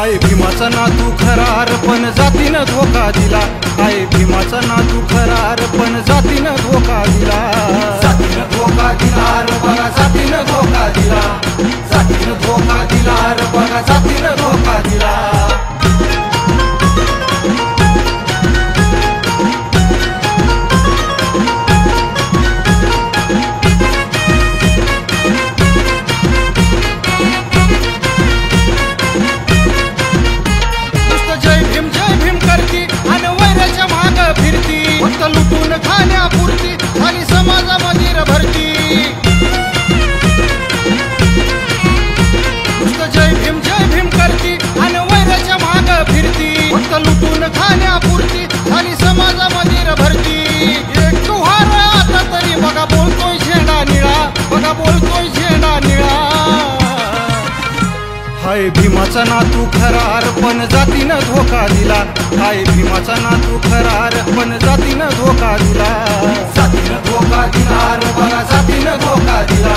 हाय भीमाचा नातू खरार पण जातीनं धोका दिला। हाय भीमाचा नातू खरार पण जातीनं धोका दिला। जातीनं धोका दिला रे बघा, जातीनं धोका दिला, जातीनं धोका दिला रे बघा, जातीनं धोका दिला। लुटून खाण्यापुरती झाली समाजामध्ये भरती। नुसतं जय भीम करती आणि वैराच्या माग फिरती। फक्त लुटून खाण्यापुरती झाली समाजामध्ये भरती। एक तुहार आता तरी बघा बोलतोय झेंडा निळा, बघा बोलतोय झेंडा निळा। हाय भीमाचा नातू खरार पण जातीनं धोका दिला। हाय भीमाचा नातू खरार पण जातीनं धोका दिला। जातीनं धोका दिला रे बघा, जातीनं धोका दिला,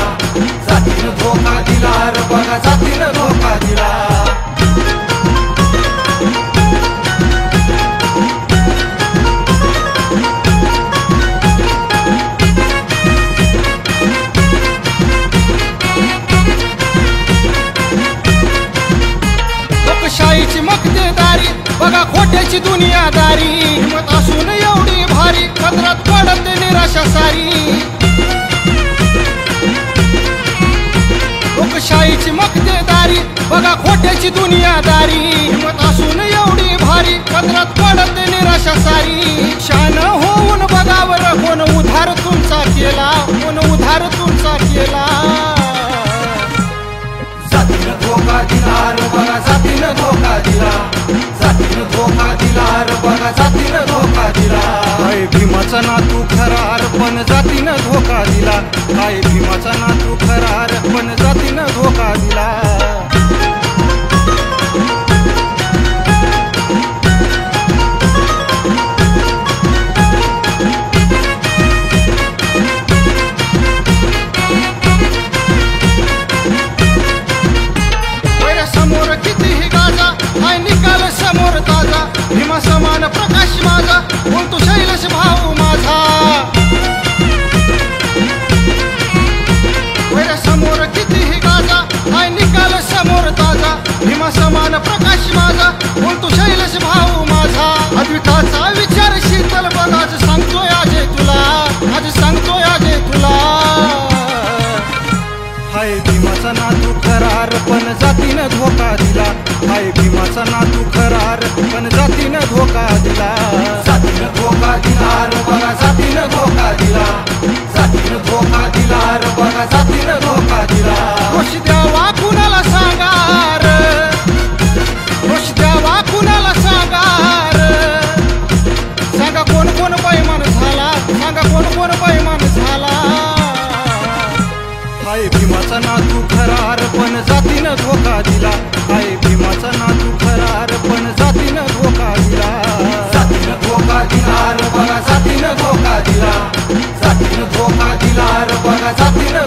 जातीनं धोका दिला रे बघा, जातीनं धोका दिला। लोकशाहीची मक्तेदारी बघा, खोट्याची दुनियादारी। हिंमत असून एवढी भारी पदरात पडत निराशा सारी। लोकशाहीची मक्तेदारी बघा, खोट्याची दुनियादारी। हिंमत असून एवढी भारी पदरात पडत निराशा सारी। शान होऊन बघावर कोण उधार तुमचा केला, कोण उधार तुमचा केला। जातीनं धोका दिला रे बघा, जातीनं धोका दिला, जातीनं धोका दिला रे बघा, जातीनं धोका दिला। हाय भीमाचा नातू खरार पण जातीनं धोका दिला। हाय भीमाचा नातू खरार पण जातीनं धोका दिला। समोर कितीही गाजा, हाय निकाल समोर ताजा। भीमा समान प्रकाश माझा, बोलतो शैलेश भाऊ माझा। समोर कितीही गाजा, हाय निकाल समोर ताजा। भीमा समान प्रकाश माझा, बोलतो शैलेश भाऊ माझा। अद्विताचा विचार शीतल बघ, आज सांगतोय अजय तुला, आज सांगतोय अजय तुला। हाय भीमाचा नातू खरार पण जातीनं धोका दिला। हाय भीमाचा नातू खरार पण जातीनं धोका दिला। जातीनं धोका दिला रे बघा, जातीनं धोका दिला, जातीनं धोका दिला रे बघा, जातीनं धोका दिला। दोष द्यावा कुणाला सांगा रे, दोष द्यावा कुणाला सांगा रे। सांगा कोण कोण बैमान झाला, सांगा कोण कोण बैमान झाला। हाय भीमाचा नातू खरार पण जातीनं धोका दिला। हाय भीमाचा नातू खरार पण जातीनं धोका दिला। जातीनं धोका दिला रे बघा, जातीनं धोका दिला, जातीनं धोका दिला रे बघा, जातीनं